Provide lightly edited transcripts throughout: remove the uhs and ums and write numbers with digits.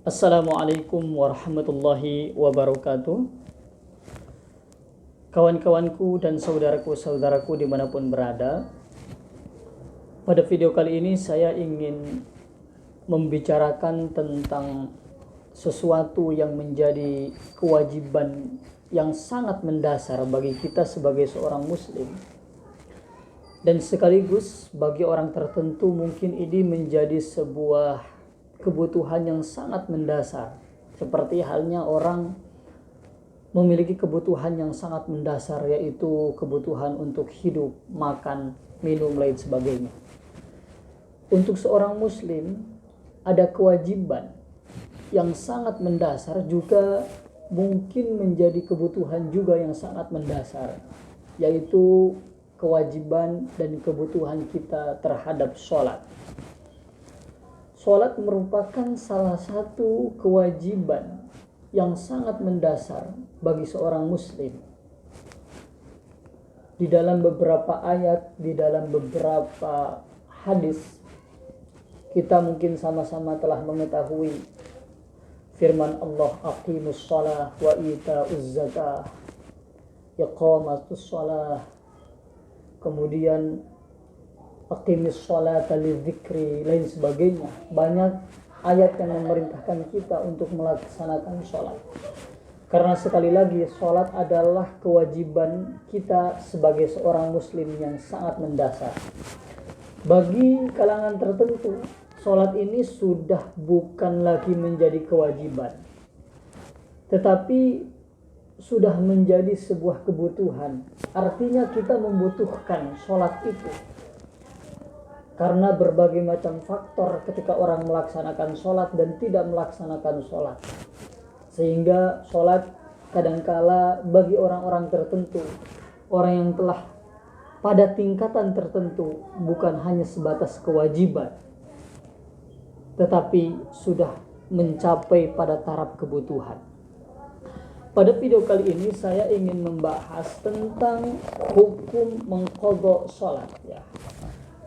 Assalamualaikum warahmatullahi wabarakatuh. Kawan-kawanku dan saudaraku-saudaraku dimanapun berada, pada video kali ini saya ingin membicarakan tentang sesuatu yang menjadi kewajiban yang sangat mendasar bagi kita sebagai seorang muslim, dan sekaligus bagi orang tertentu mungkin ini menjadi sebuah kebutuhan yang sangat mendasar, seperti halnya orang memiliki kebutuhan yang sangat mendasar, yaitu kebutuhan untuk hidup, makan, minum, lain sebagainya. Untuk seorang muslim ada kewajiban yang sangat mendasar, juga mungkin menjadi kebutuhan juga yang sangat mendasar, yaitu kewajiban dan kebutuhan kita terhadap sholat. Sholat merupakan salah satu kewajiban yang sangat mendasar bagi seorang muslim. Di dalam beberapa ayat, di dalam beberapa hadis, kita mungkin sama-sama telah mengetahui firman Allah, aqimus shalah wa ita'uz zakah, iqamatus shalah, kemudian aqimis sholata lidzikri, lain sebagainya. Banyak ayat yang memerintahkan kita untuk melaksanakan sholat. Karena sekali lagi, sholat adalah kewajiban kita sebagai seorang muslim yang sangat mendasar. Bagi kalangan tertentu, sholat ini sudah bukan lagi menjadi kewajiban, tetapi sudah menjadi sebuah kebutuhan. Artinya kita membutuhkan sholat itu karena berbagai macam faktor ketika orang melaksanakan sholat dan tidak melaksanakan sholat, sehingga sholat kadangkala bagi orang-orang tertentu, orang yang telah pada tingkatan tertentu, bukan hanya sebatas kewajiban, tetapi sudah mencapai pada taraf kebutuhan. Pada video kali ini saya ingin membahas tentang hukum mengqadha sholat, ya.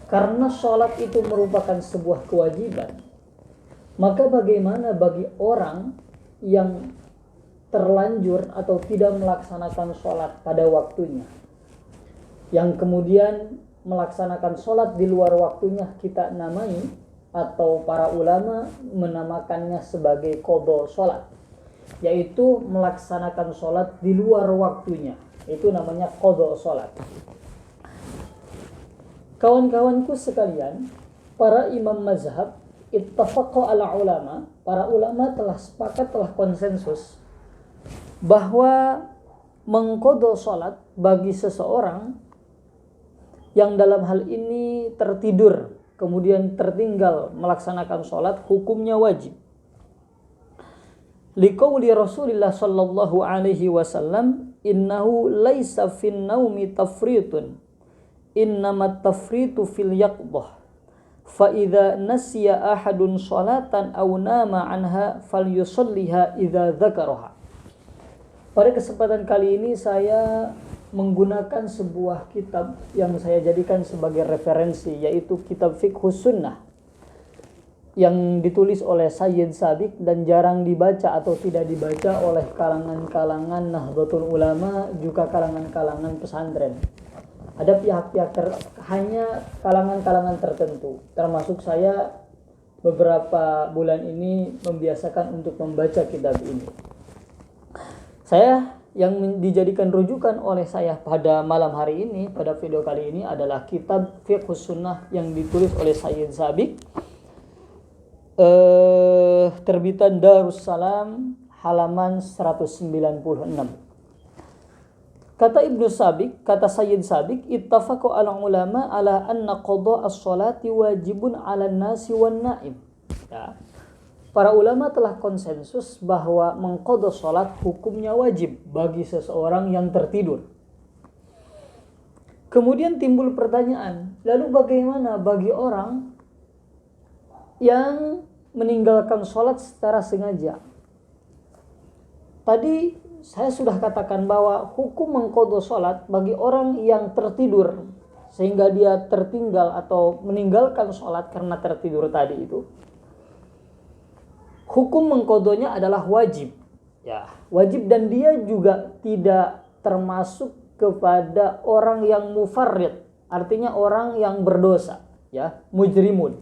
Karena sholat itu merupakan sebuah kewajiban, maka bagaimana bagi orang yang terlanjur atau tidak melaksanakan sholat pada waktunya, yang kemudian melaksanakan sholat di luar waktunya, kita namai atau para ulama menamakannya sebagai qadha sholat, yaitu melaksanakan sholat di luar waktunya, itu namanya qadha sholat. Kawan-kawanku sekalian, para imam mazhab ittafaqa ala ulama, para ulama telah sepakat, telah konsensus bahwa mengqadha sholat bagi seseorang yang dalam hal ini tertidur kemudian tertinggal melaksanakan sholat, hukumnya wajib. Liqauli Rasulillah sallallahu alaihi wasallam, innahu laisa fin naumi tafritun, innamat tafritu fil yaqdah, fa idza nasiya ahadun sholatan aw nama anha falyusalliha idza dzakaraha. Pada kesempatan kali ini saya menggunakan sebuah kitab yang saya jadikan sebagai referensi, yaitu kitab Fiqhus Sunnah yang ditulis oleh Sayyid Sabiq dan jarang dibaca atau tidak dibaca oleh kalangan-kalangan Nahdlatul Ulama, juga kalangan-kalangan pesantren. Ada pihak-pihak hanya kalangan-kalangan tertentu, termasuk saya beberapa bulan ini membiasakan untuk membaca kitab ini. Saya yang dijadikan rujukan oleh saya pada malam hari ini, pada video kali ini, adalah kitab Fiqhus Sunnah yang ditulis oleh Sayyid Sabiq, terbitan Darussalam, halaman 196. Kata Ibnu Sabiq, kata Sayyid Sabiq, ittafaqu ala ulama ala anna qadha as-sholati wajibun 'alan nasi wan na'im. Ya. Para ulama telah konsensus bahwa mengqadha sholat hukumnya wajib bagi seseorang yang tertidur. Kemudian timbul pertanyaan, lalu bagaimana bagi orang yang meninggalkan sholat secara sengaja? Tadi saya sudah katakan bahwa hukum mengqadha sholat bagi orang yang tertidur sehingga dia tertinggal atau meninggalkan sholat karena tertidur tadi itu hukum mengqadhonya adalah wajib. Ya, wajib, dan dia juga tidak termasuk kepada orang yang mufarrid, artinya orang yang berdosa, ya, mujrimun.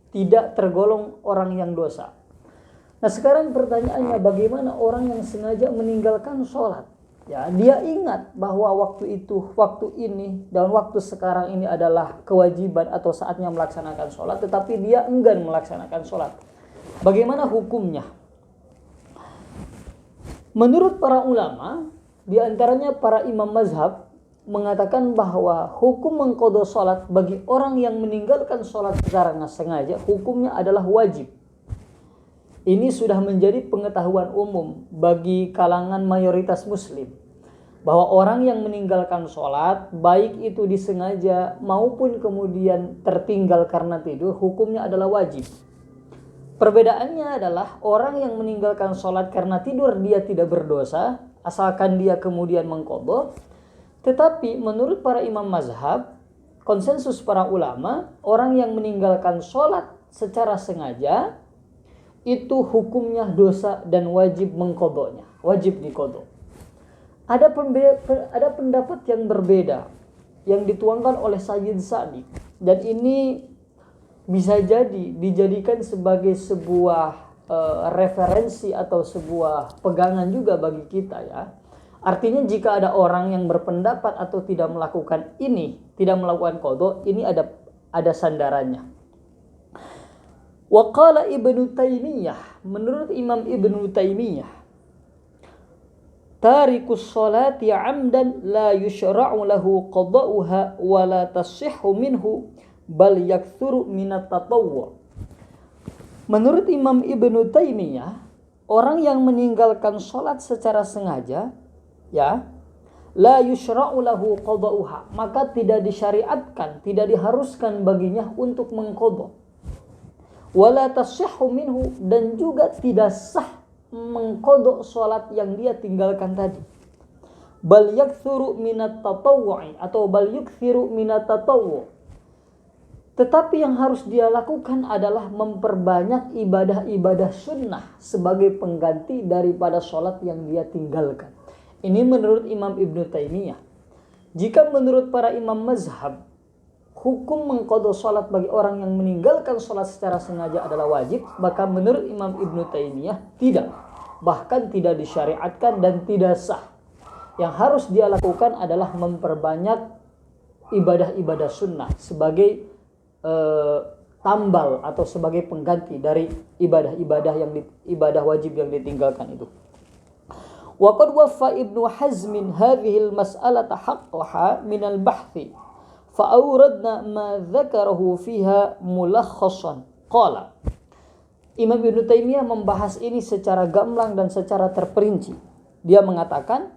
Tidak tergolong orang yang dosa. Nah, sekarang pertanyaannya, bagaimana orang yang sengaja meninggalkan sholat? Ya, dia ingat bahwa waktu itu, waktu ini, dan waktu sekarang ini adalah kewajiban atau saatnya melaksanakan sholat, tetapi dia enggan melaksanakan sholat. Bagaimana hukumnya? Menurut para ulama, di antaranya para imam mazhab, mengatakan bahwa hukum mengqadha sholat bagi orang yang meninggalkan sholat secara sengaja, hukumnya adalah wajib. Ini sudah menjadi pengetahuan umum bagi kalangan mayoritas muslim, bahwa orang yang meninggalkan sholat, baik itu disengaja maupun kemudian tertinggal karena tidur, hukumnya adalah wajib. Perbedaannya adalah orang yang meninggalkan sholat karena tidur, dia tidak berdosa, asalkan dia kemudian mengqadha. Tetapi menurut para imam mazhab, konsensus para ulama, orang yang meninggalkan sholat secara sengaja, itu hukumnya dosa dan wajib mengqadhanya, wajib diqadha. Ada pendapat yang berbeda yang dituangkan oleh Sayyid Sa'di, dan ini bisa jadi dijadikan sebagai sebuah referensi atau sebuah pegangan juga bagi kita, ya. Artinya jika ada orang yang berpendapat atau tidak melakukan ini, tidak melakukan qadha, ini ada sandarannya. Wa qala Ibnu Taimiyah, menurut Imam Ibnu Taimiyah, tarikus sholati 'amdan la yushra'u lahu qada'uha wa la tasihhu minhu bal yakthuru minat tatawwu'. Menurut Imam Ibnu Taimiyah, orang yang meninggalkan sholat secara sengaja, ya, la yushra'u lahu qada'uha, maka tidak disyariatkan, tidak diharuskan baginya untuk mengqadha. Wala tasihhu minhu, dan juga tidak sah mengqadha sholat yang dia tinggalkan tadi. Bal yakthuru minat tatawwu', atau bal yukthiru minat tatawwu'. Tetapi yang harus dia lakukan adalah memperbanyak ibadah-ibadah sunnah sebagai pengganti daripada sholat yang dia tinggalkan. Ini menurut Imam Ibnu Taimiyah. Jika menurut para imam mazhab, hukum mengqadha sholat bagi orang yang meninggalkan sholat secara sengaja adalah wajib, maka menurut Imam Ibnu Taimiyah tidak. Bahkan tidak disyariatkan dan tidak sah. Yang harus dia lakukan adalah memperbanyak ibadah-ibadah sunnah sebagai tambal atau sebagai pengganti dari ibadah wajib yang ditinggalkan itu. Wa qad waffa Ibnu Hazm hadhihi al-mas'alata haqqaha min al-bahthi fa awradna ma dzakarahu fiha mulakhasan. Qala, Imam Ibnu Taimiyah membahas ini secara gamblang dan secara terperinci. Dia mengatakan,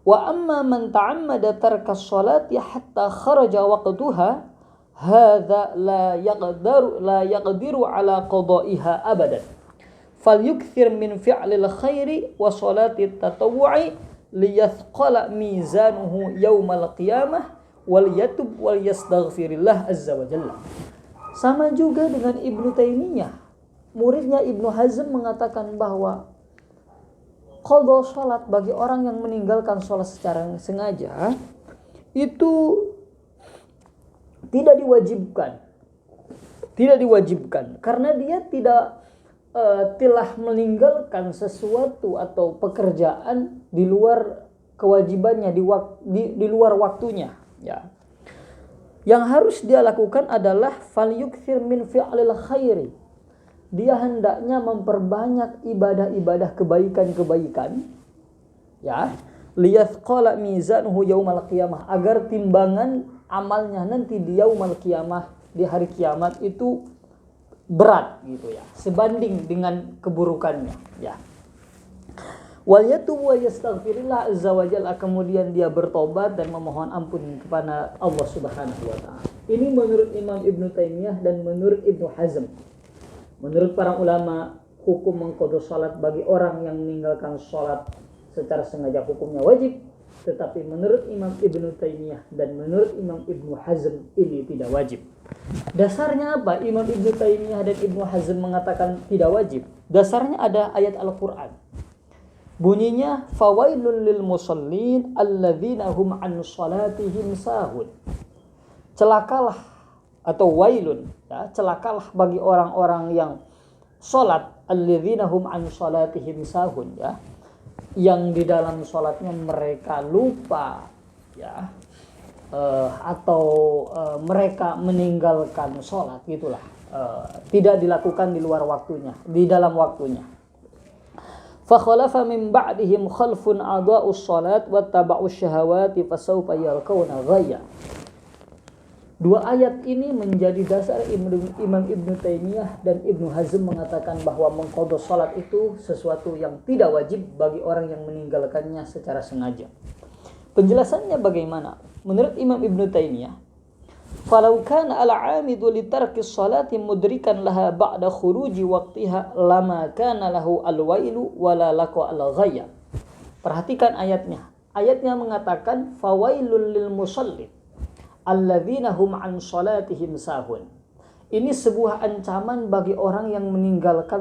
wa amma man ta'ammada tarka sholati hatta kharaja waqtuha hadza la yaqdiru ala qada'iha abadan falyukthir min fi'lil khairi wa salati tatawwu'i liyathqala mizanuhu yaumal qiyamah wal yatub wal yastaghfirillah azza wa jalla. Sama juga dengan Ibnu Taimiyah, muridnya Ibnu Hazm mengatakan bahwa qadha salat bagi orang yang meninggalkan salat secara sengaja itu tidak diwajibkan karena dia telah meninggalkan sesuatu atau pekerjaan di luar kewajibannya, di luar waktunya, ya. Yang harus dia lakukan adalah falyukthir min fi'lil khairi. Dia hendaknya memperbanyak ibadah-ibadah kebaikan, ya, liyathqala mizanuhu yaumal qiyamah, agar timbangan amalnya nanti di yaumal qiyamah, di hari kiamat itu berat gitu, ya, sebanding dengan keburukannya, ya. Wal yatub wa yastaghfirillah azza wa jalla, kemudian dia bertobat dan memohon ampun kepada Allah Subhanahu wa taala. Ini menurut Imam Ibnu Taimiyah dan menurut Ibnu Hazm. Menurut para ulama, hukum mengqadha salat bagi orang yang meninggalkan salat secara sengaja hukumnya wajib. Tetapi menurut Imam Ibnu Taimiyah dan menurut Imam Ibnu Hazm ini tidak wajib. Dasarnya apa? Imam Ibnu Taimiyah dan Ibnu Hazm mengatakan tidak wajib. Dasarnya ada ayat Al-Qur'an. Bunyinya fawailul lil musallin alladzina hum an salatihim sahun. Celakalah atau wailun, ya, celakalah bagi orang-orang yang salat, alladzina hum an salatihim sahun, ya, yang di dalam salatnya mereka lupa, ya, atau mereka meninggalkan salat, gitulah, tidak dilakukan di luar waktunya, di dalam waktunya. Fa khalafa min ba'dihim khalfun adaa'us salat wattaba'us syahawati fasawfa yalqawna ghayya. Dua ayat ini menjadi dasar Imam Ibnu Taimiyah dan Ibnu Hazm mengatakan bahwa mengqadha salat itu sesuatu yang tidak wajib bagi orang yang meninggalkannya secara sengaja. Penjelasannya bagaimana? Menurut Imam Ibnu Taimiyah, falau kana al-'amidu li tarki sholati mudrikan laha ba'da khuruji waqtiha lama kana lahu al-wailu wala laqa al-ghayya. Perhatikan ayatnya. Ayatnya mengatakan fawailul lil musallin alladzina hum an sholatihim sahun. Ini sebuah ancaman bagi orang yang meninggalkan